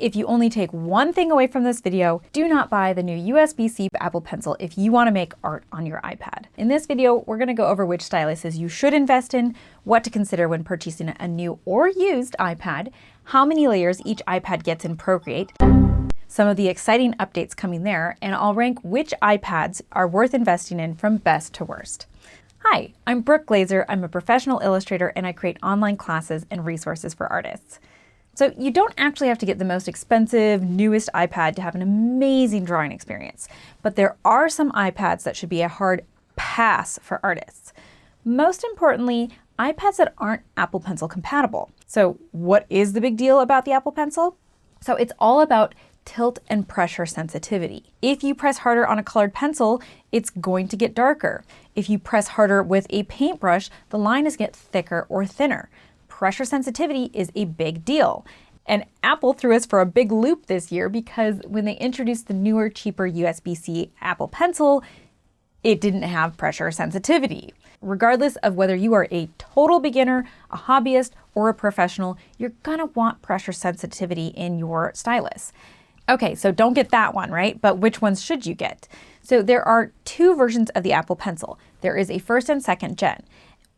If you only take one thing away from this video, do not buy the new USB-C Apple Pencil if you want to make art on your iPad. In this video, we're going to go over which styluses you should invest in, what to consider when purchasing a new or used iPad, how many layers each iPad gets in Procreate, some of the exciting updates coming there, and I'll rank which iPads are worth investing in from best to worst. Hi, I'm Brooke Glazer. I'm a professional illustrator and I create online classes and resources for artists. So you don't actually have to get the most expensive, newest iPad to have an amazing drawing experience, but there are some iPads that should be a hard pass for artists. Most importantly, iPads that aren't Apple Pencil compatible. So what is the big deal about the Apple Pencil? So it's all about tilt and pressure sensitivity. If you press harder on a colored pencil, it's going to get darker. If you press harder with a paintbrush, the lines get thicker or thinner. Pressure sensitivity is a big deal. And Apple threw us for a big loop this year because when they introduced the newer, cheaper USB-C Apple Pencil, it didn't have pressure sensitivity. Regardless of whether you are a total beginner, a hobbyist, or a professional, you're gonna want pressure sensitivity in your stylus. Okay, so don't get that one, right? But which ones should you get? So there are two versions of the Apple Pencil. There is a first and second gen.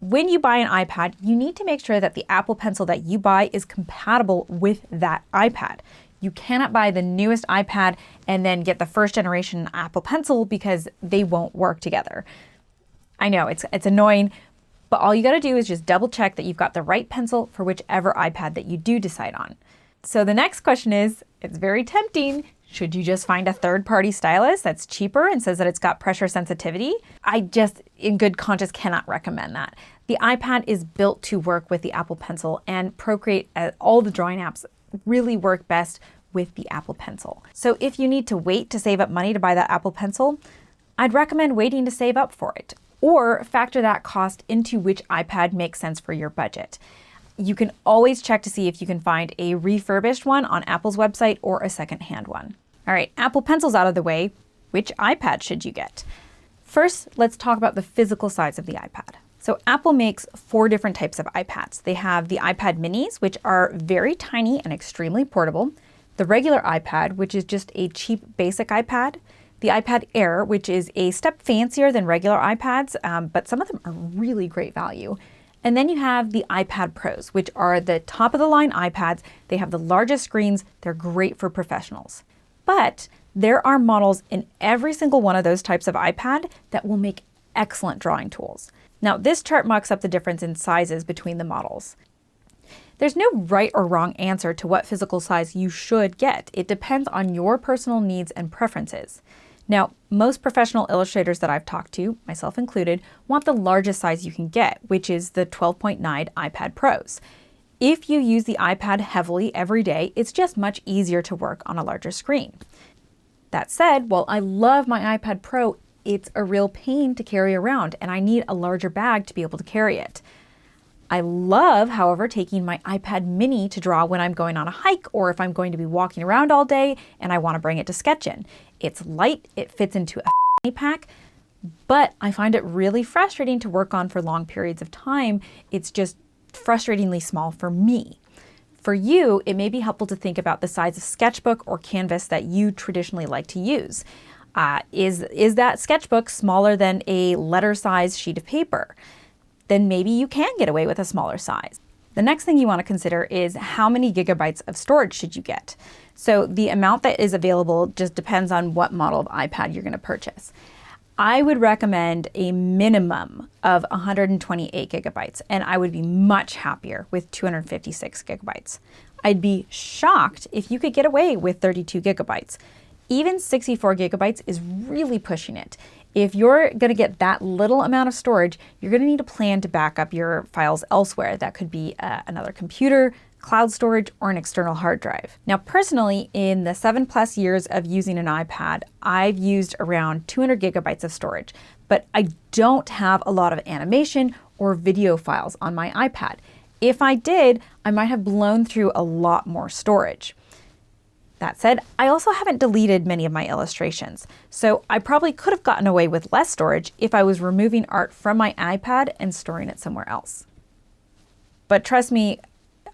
When you buy an iPad, you need to make sure that the Apple Pencil that you buy is compatible with that iPad. You cannot buy the newest iPad and then get the first generation Apple Pencil because they won't work together. I know it's annoying, but all you gotta do is just double check that you've got the right pencil for whichever iPad that you do decide on. So the next question is, it's very tempting. Should you just find a third-party stylus that's cheaper and says that it's got pressure sensitivity? I just, in good conscience, cannot recommend that. The iPad is built to work with the Apple Pencil, and Procreate, all the drawing apps really work best with the Apple Pencil. So if you need to wait to save up money to buy that Apple Pencil, I'd recommend waiting to save up for it, or factor that cost into which iPad makes sense for your budget. You can always check to see if you can find a refurbished one on Apple's website or a secondhand one. All right, Apple Pencil's out of the way. Which iPad should you get? First, let's talk about the physical size of the iPad. So Apple makes 4 different types of iPads. They have the iPad minis, which are very tiny and extremely portable. The regular iPad, which is just a cheap basic iPad. The iPad Air, which is a step fancier than regular iPads, but some of them are really great value. And then you have the iPad Pros, which are the top of the line iPads. They have the largest screens. They're great for professionals. But there are models in every single one of those types of iPad that will make excellent drawing tools. Now, this chart marks up the difference in sizes between the models. There's no right or wrong answer to what physical size you should get. It depends on your personal needs and preferences. Now, most professional illustrators that I've talked to, myself included, want the largest size you can get, which is the 12.9 iPad Pros. If you use the iPad heavily every day, it's just much easier to work on a larger screen. That said, while I love my iPad Pro, it's a real pain to carry around and I need a larger bag to be able to carry it. I love, however, taking my iPad mini to draw when I'm going on a hike or if I'm going to be walking around all day and I want to bring it to sketch in. It's light, it fits into a fanny pack, but I find it really frustrating to work on for long periods of time. It's just frustratingly small for me. For you, it may be helpful to think about the size of sketchbook or canvas that you traditionally like to use. Is that sketchbook smaller than a letter-sized sheet of paper? Then maybe you can get away with a smaller size. The next thing you want to consider is how many gigabytes of storage should you get? So the amount that is available just depends on what model of iPad you're going to purchase. I would recommend a minimum of 128 gigabytes, and I would be much happier with 256 gigabytes. I'd be shocked if you could get away with 32 gigabytes. Even 64 gigabytes is really pushing it. If you're going to get that little amount of storage, you're going to need a plan to back up your files elsewhere. That could be another computer, cloud storage, or an external hard drive. Now, personally, in the 7+ years of using an iPad, I've used around 200 gigabytes of storage, but I don't have a lot of animation or video files on my iPad. If I did, I might have blown through a lot more storage. That said, I also haven't deleted many of my illustrations, so I probably could have gotten away with less storage if I was removing art from my iPad and storing it somewhere else. But trust me,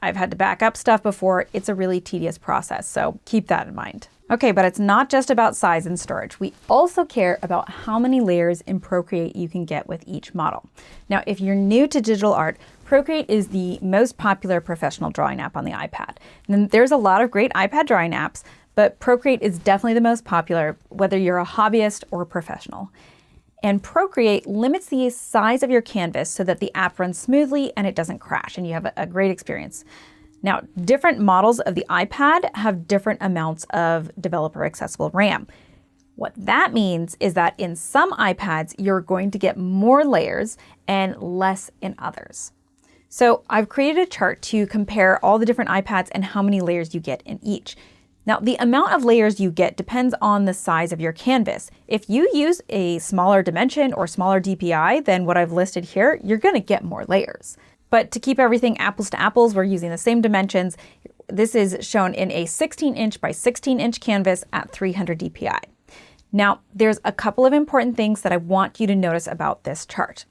I've had to back up stuff before. It's a really tedious process, so keep that in mind. Okay, but it's not just about size and storage. We also care about how many layers in Procreate you can get with each model. Now, if you're new to digital art, Procreate is the most popular professional drawing app on the iPad. And there's a lot of great iPad drawing apps, but Procreate is definitely the most popular, whether you're a hobbyist or a professional. And Procreate limits the size of your canvas so that the app runs smoothly and it doesn't crash and you have a great experience. Now, different models of the iPad have different amounts of developer accessible RAM. What that means is that in some iPads, you're going to get more layers and less in others. So I've created a chart to compare all the different iPads and how many layers you get in each. Now, the amount of layers you get depends on the size of your canvas. If you use a smaller dimension or smaller DPI than what I've listed here, you're going to get more layers. But to keep everything apples to apples, we're using the same dimensions. This is shown in a 16-inch by 16-inch canvas at 300 DPI. Now, there's a couple of important things that I want you to notice about this chart.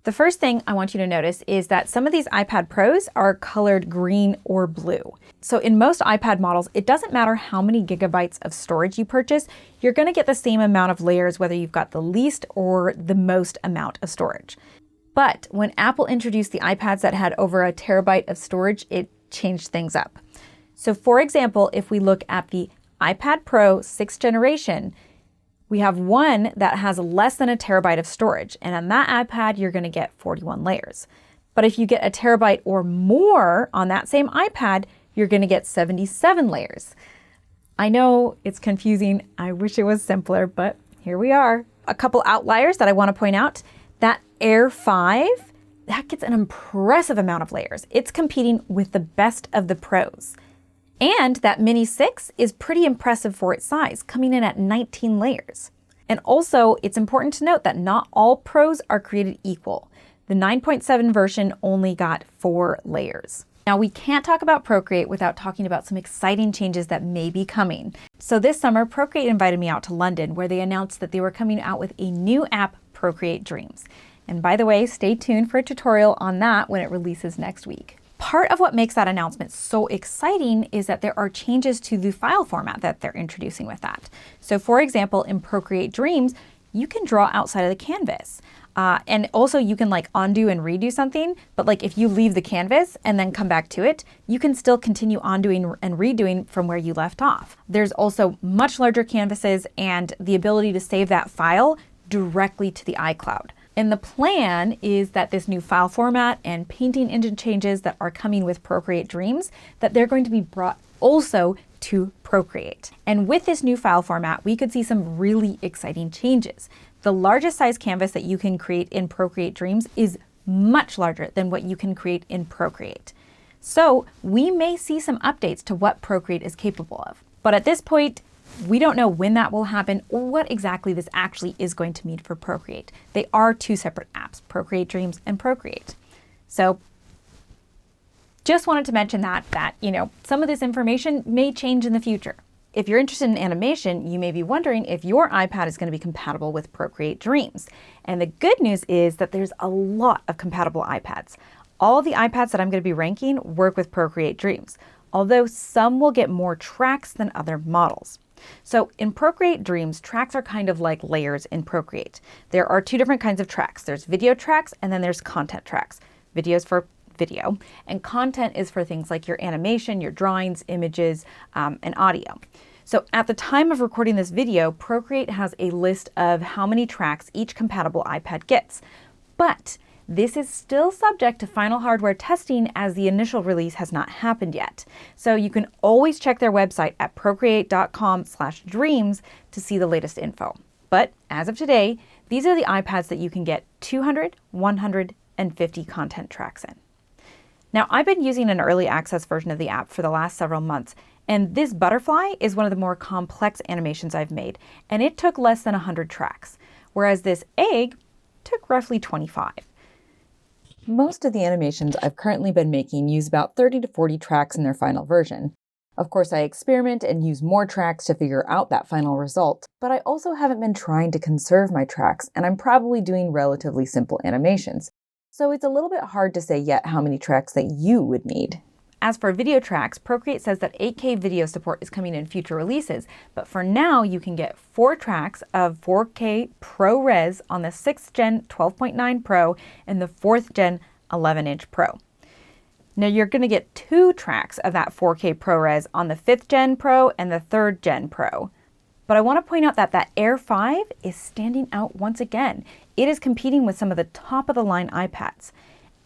The first thing I want you to notice is that some of these iPad Pros are colored green or blue. So in most iPad models, it doesn't matter how many gigabytes of storage you purchase, you're going to get the same amount of layers whether you've got the least or the most amount of storage. But when Apple introduced the iPads that had over a terabyte of storage, it changed things up. So for example, if we look at the iPad Pro 6th generation, we have one that has less than a terabyte of storage. And on that iPad, you're going to get 41 layers. But if you get a terabyte or more on that same iPad, you're going to get 77 layers. I know it's confusing. I wish it was simpler, but here we are. A couple outliers that I want to point out. That Air 5, that gets an impressive amount of layers. It's competing with the best of the Pros. And that Mini 6 is pretty impressive for its size, coming in at 19 layers. And also, it's important to note that not all Pros are created equal. The 9.7 version only got 4 layers. Now, we can't talk about Procreate without talking about some exciting changes that may be coming. So this summer, Procreate invited me out to London, where they announced that they were coming out with a new app, Procreate Dreams. And by the way, stay tuned for a tutorial on that when it releases next week. Part of what makes that announcement so exciting is that there are changes to the file format that they're introducing with that. So for example, in Procreate Dreams, you can draw outside of the canvas. And also you can like undo and redo something, but like if you leave the canvas and then come back to it, you can still continue undoing and redoing from where you left off. There's also much larger canvases and the ability to save that file directly to the iCloud. And the plan is that this new file format and painting engine changes that are coming with Procreate Dreams, that they're going to be brought also to Procreate. And with this new file format, we could see some really exciting changes. The largest size canvas that you can create in Procreate Dreams is much larger than what you can create in Procreate. So we may see some updates to what Procreate is capable of. But at this point, we don't know when that will happen or what exactly this actually is going to mean for Procreate. They are two separate apps, Procreate Dreams and Procreate. So just wanted to mention that some of this information may change in the future. If you're interested in animation, you may be wondering if your iPad is going to be compatible with Procreate Dreams. And the good news is that there's a lot of compatible iPads. All the iPads that I'm going to be ranking work with Procreate Dreams, although some will get more tracks than other models. So in Procreate Dreams, tracks are kind of like layers in Procreate. There are two different kinds of tracks. There's video tracks and then there's content tracks. Videos for video and content is for things like your animation, your drawings, images, and audio. So at the time of recording this video, Procreate has a list of how many tracks each compatible iPad gets. But this is still subject to final hardware testing as the initial release has not happened yet. So you can always check their website at procreate.com/dreams to see the latest info. But as of today, these are the iPads that you can get 200, 150 content tracks in. Now, I've been using an early access version of the app for the last several months, and this butterfly is one of the more complex animations I've made, and it took less than 100 tracks, whereas this egg took roughly 25. Most of the animations I've currently been making use about 30 to 40 tracks in their final version. Of course, I experiment and use more tracks to figure out that final result, but I also haven't been trying to conserve my tracks, and I'm probably doing relatively simple animations. So it's a little bit hard to say yet how many tracks that you would need. As for video tracks, Procreate says that 8K video support is coming in future releases, but for now you can get 4 tracks of 4K ProRes on the 6th Gen 12.9 Pro and the 4th Gen 11-inch Pro. Now you're going to get 2 tracks of that 4K ProRes on the 5th Gen Pro and the 3rd Gen Pro. But I want to point out that that Air 5 is standing out once again. It is competing with some of the top of the line iPads.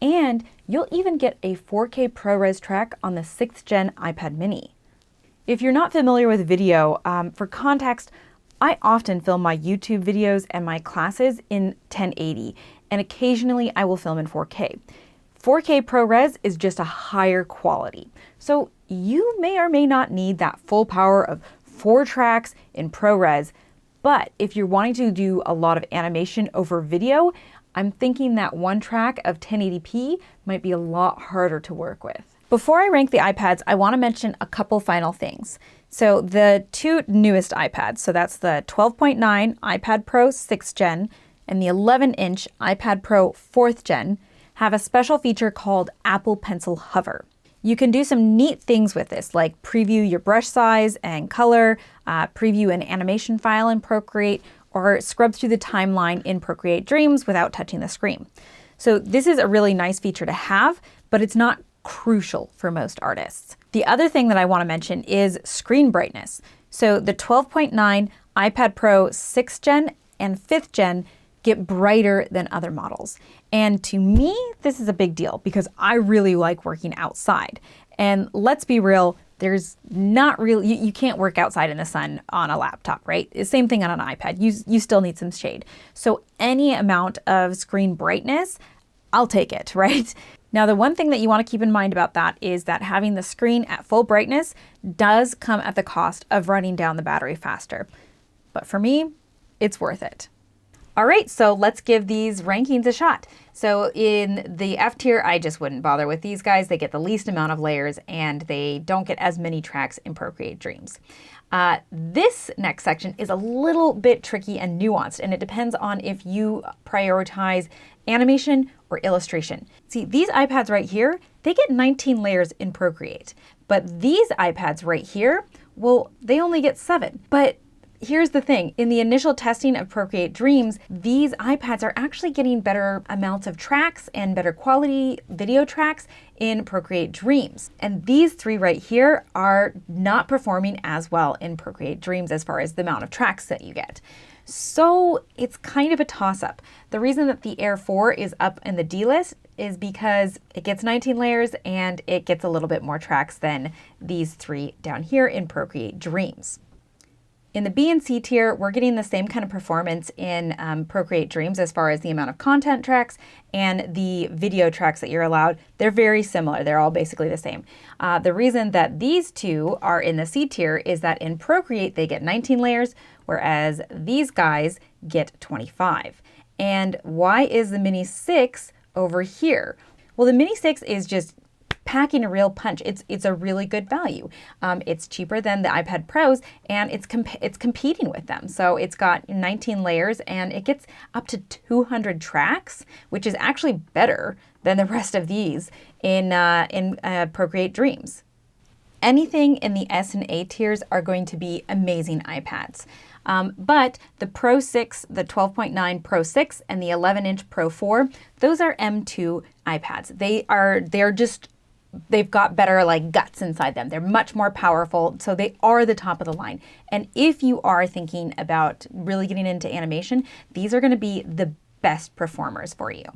And you'll even get a 4K ProRes track on the 6th Gen iPad mini. If you're not familiar with video, for context, I often film my YouTube videos and my classes in 1080, and occasionally I will film in 4K. 4K ProRes is just a higher quality. So you may or may not need that full power of 4 tracks in ProRes, but if you're wanting to do a lot of animation over video, I'm thinking that 1 track of 1080p might be a lot harder to work with. Before I rank the iPads, I want to mention a couple final things. So the 2 newest iPads, so that's the 12.9 iPad Pro 6th Gen and the 11-inch iPad Pro 4th Gen, have a special feature called Apple Pencil Hover. You can do some neat things with this, like preview your brush size and color, preview an animation file in Procreate, or scrub through the timeline in Procreate Dreams without touching the screen. So this is a really nice feature to have, but it's not crucial for most artists. The other thing that I want to mention is screen brightness. So the 12.9 iPad Pro 6th Gen and 5th Gen get brighter than other models. And to me, this is a big deal because I really like working outside. And let's be real, there's not really, you can't work outside in the sun on a laptop, right? Same thing on an iPad. You still need some shade. So any amount of screen brightness, I'll take it, right? Now, the one thing that you want to keep in mind about that is that having the screen at full brightness does come at the cost of running down the battery faster. But for me, it's worth it. All right, so let's give these rankings a shot. So in the F tier, I just wouldn't bother with these guys. They get the least amount of layers and they don't get as many tracks in Procreate Dreams. This next section is a little bit tricky and nuanced, and it depends on if you prioritize animation or illustration. See, these iPads right here, they get 19 layers in Procreate, but these iPads right here, well, they only get 7. But here's the thing, in the initial testing of Procreate Dreams, these iPads are actually getting better amounts of tracks and better quality video tracks in Procreate Dreams. And these 3 right here are not performing as well in Procreate Dreams as far as the amount of tracks that you get. So it's kind of a toss-up. The reason that the Air 4 is up in the D list is because it gets 19 layers and it gets a little bit more tracks than these 3 down here in Procreate Dreams. In the B and C tier, we're getting the same kind of performance in Procreate Dreams as far as the amount of content tracks and the video tracks that you're allowed. They're very similar. They're all basically the same. The reason that these 2 are in the C tier is that in Procreate, they get 19 layers, whereas these guys get 25. And why is the Mini 6 over here? Well, the Mini 6 is just packing a real punch. It's a really good value. It's cheaper than the iPad Pros and it's competing with them. So it's got 19 layers and it gets up to 200 tracks, which is actually better than the rest of these in Procreate Dreams. Anything in the S and A tiers are going to be amazing iPads. But the Pro 6, the 12.9 Pro 6 and the 11-inch Pro 4, those are M2 iPads. They've got better like guts inside them. They're much more powerful, so they are the top of the line. And if you are thinking about really getting into animation, these are going to be the best performers for you.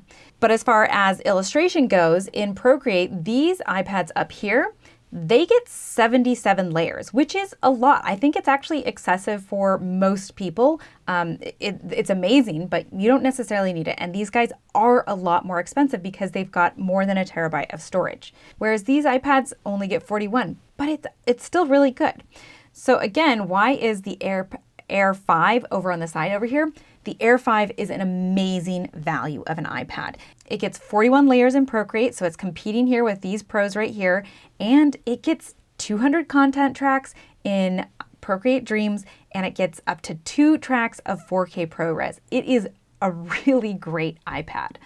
But as far as illustration goes, in Procreate, these iPads up here, they get 77 layers, which is a lot. I think it's actually excessive for most people. It's amazing, but you don't necessarily need it. And these guys are a lot more expensive because they've got more than a terabyte of storage. Whereas these iPads only get 41, but it's still really good. So again, why is the Air 5 over on the side over here? The Air 5 is an amazing value of an iPad. It gets 41 layers in Procreate, so it's competing here with these Pros right here, and it gets 200 content tracks in Procreate Dreams, and it gets up to 2 tracks of 4K ProRes. It is a really great iPad.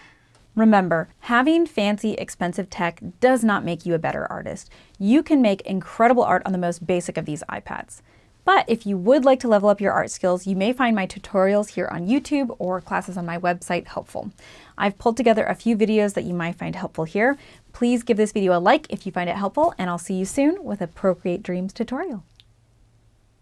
Remember, having fancy, expensive tech does not make you a better artist. You can make incredible art on the most basic of these iPads. But if you would like to level up your art skills, you may find my tutorials here on YouTube or classes on my website helpful. I've pulled together a few videos that you might find helpful here. Please give this video a like if you find it helpful, and I'll see you soon with a Procreate Dreams tutorial.